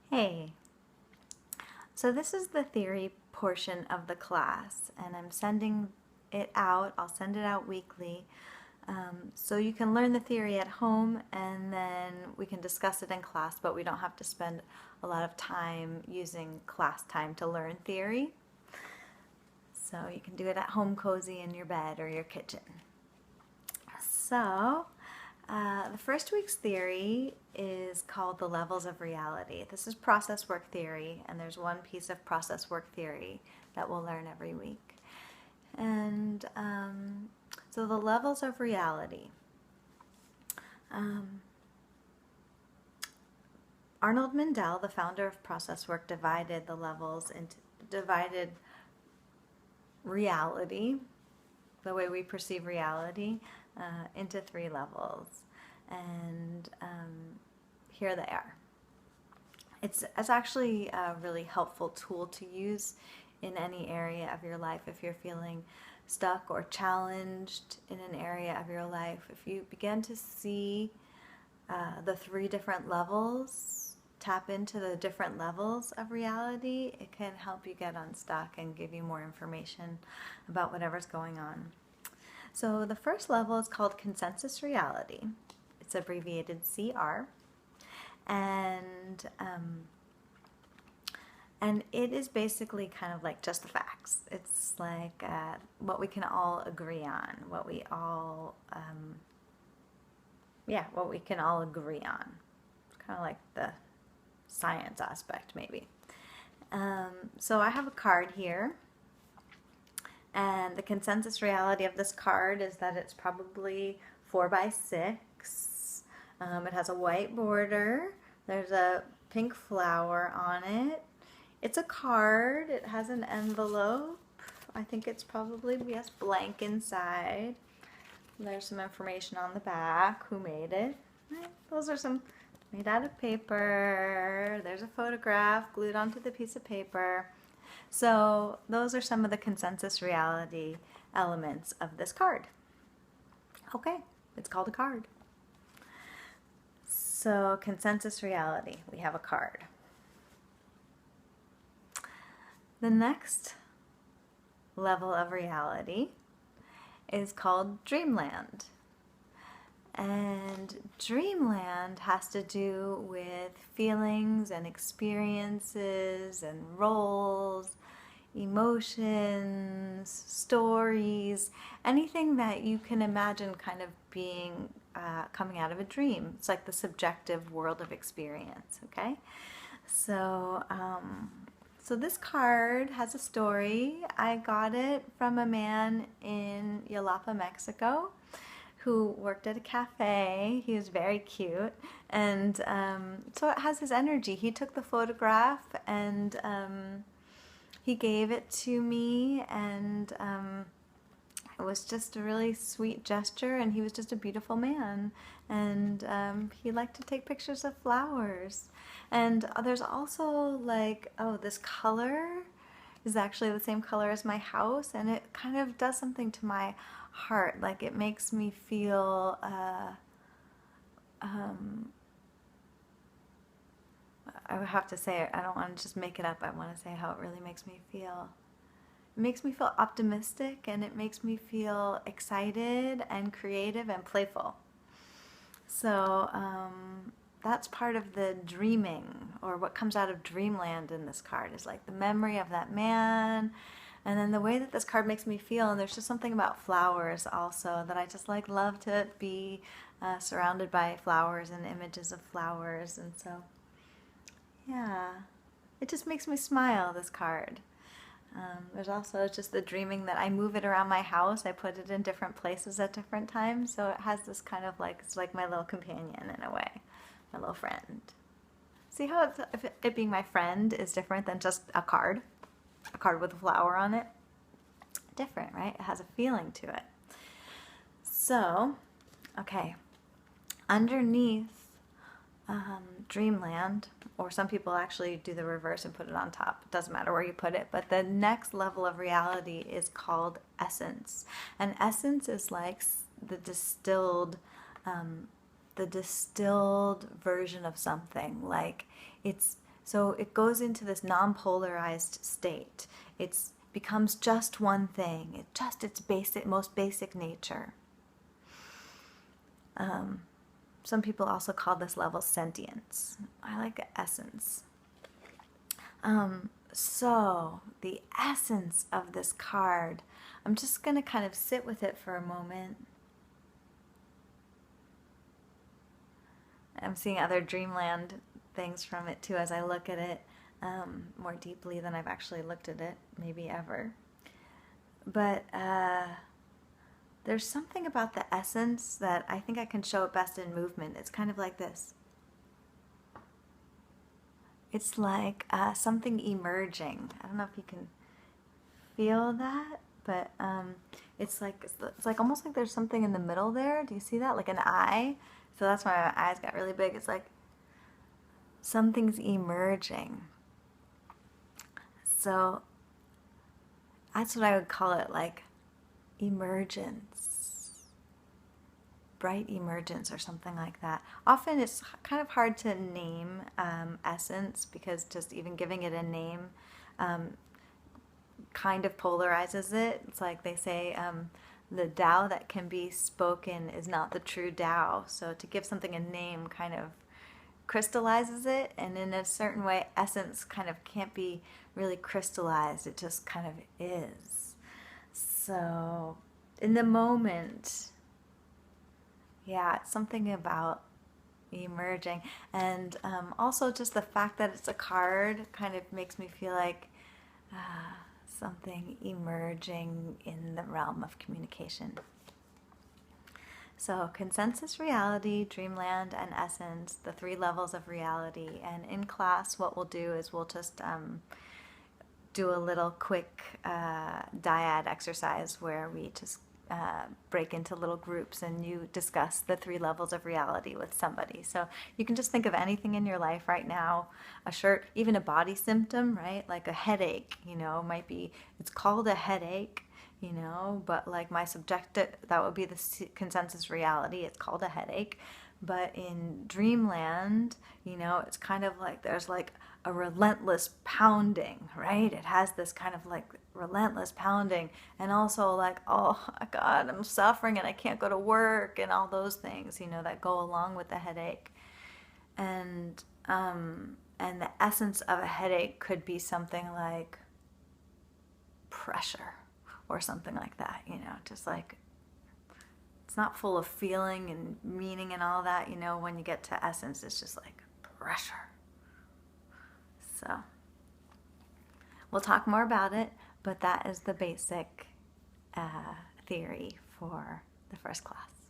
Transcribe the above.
Hey, so this is the theory portion of the class, and I'm sending it out. I'll send it out weekly. So you can learn the theory at home and then we can discuss it in class, but we don't have to spend a lot of time using class time to learn theory. So you can do it at home cozy in your bed or your kitchen. So the first week's theory is called the levels of reality. This is process work theory, and there's one piece of process work theory that we'll learn every week. And so the levels of reality. Arnold Mindell, the founder of process work, divided reality, the way we perceive reality, into three levels. And here they are. It's actually a really helpful tool to use in any area of your life if you're feeling stuck or challenged in an area of your life. If you begin to see the three different levels, tap into the different levels of reality, it can help you get unstuck and give you more information about whatever's going on. So the first level is called consensus reality. It's abbreviated CR. And it is basically kind of like just the facts. It's like what we can all agree on, what we can all agree on. It's kind of like the science aspect, maybe. So I have a card here, and the consensus reality of this card is that it's probably 4x6. It has a white border. There's a pink flower on it. It's a card. It has an envelope. I think it's probably, yes, blank inside. There's some information on the back, who made it. Those are some made out of paper. There's a photograph glued onto the piece of paper. So those are some of the consensus reality elements of this card. Okay, it's called a card. So consensus reality, we have a card. The next level of reality is called Dreamland. And Dreamland has to do with feelings and experiences and roles, emotions, stories, anything that you can imagine kind of being coming out of a dream. It's like the subjective world of experience, okay? So, so this card has a story. I got it from a man in Jalapa, Mexico, who worked at a cafe. He was very cute, and so it has his energy. He took the photograph and he gave it to me, and it was just a really sweet gesture, and he was just a beautiful man, and he liked to take pictures of flowers. And there's also like, oh, this color is actually the same color as my house, and it kind of does something to my heart. Like, it makes me feel I would have to say it. I don't want to just make it up. I want to say how it really makes me feel. It makes me feel optimistic, and it makes me feel excited and creative and playful. So that's part of the dreaming, or what comes out of Dreamland in this card is like the memory of that man, and then the way that this card makes me feel. And there's just something about flowers also that I just like love to be surrounded by flowers and images of flowers. And so yeah, it just makes me smile, this card. There's also just the dreaming that I move it around my house. I put it in different places at different times, so it has this kind of like, it's like my little companion in a way, my little friend. See how it being my friend is different than just a card with a flower on it? Different, right? It has a feeling to it. So, okay, underneath Dreamland, or some people actually do the reverse and put it on top. It doesn't matter where you put it, but the next level of reality is called essence. And essence is like the distilled version of something. Like, it's So it goes into this non-polarized state. It becomes just one thing. It's just its most basic nature. Some people also call this level sentience. I like essence. So the essence of this card, I'm just going to kind of sit with it for a moment. I'm seeing other Dreamland things from it too as I look at it more deeply than I've actually looked at it, maybe ever. But there's something about the essence that I think I can show it best in movement. It's kind of like this. It's like something emerging. I don't know if you can feel that, but it's like almost like there's something in the middle there. Do you see that? Like an eye. So that's why my eyes got really big. It's like something's emerging. So that's what I would call it, like emergence, bright emergence or something like that. Often it's kind of hard to name essence, because just even giving it a name kind of polarizes it. It's like they say the Tao that can be spoken is not the true Tao. So to give something a name kind of crystallizes it, and in a certain way essence kind of can't be really crystallized. It just kind of is. So in the moment, yeah, it's something about emerging. And also just the fact that it's a card kind of makes me feel like something emerging in the realm of communication. So consensus reality, dreamland, and essence, the 3 levels of reality. And in class, what we'll do is we'll just do a little quick dyad exercise where we just break into little groups and you discuss the 3 levels of reality with somebody. So you can just think of anything in your life right now, a shirt, even a body symptom, right? Like a headache, might be, it's called a headache, but like my subjective, that would be the consensus reality. It's called a headache. But in Dreamland, it's kind of like there's like a relentless pounding, right? It has this kind of like relentless pounding, and also like, oh my God, I'm suffering and I can't go to work, and all those things, that go along with the headache. And the essence of a headache could be something like pressure or something like that, just like, it's not full of feeling and meaning and all that, when you get to essence, it's just like pressure. So we'll talk more about it, but that is the basic theory for the first class.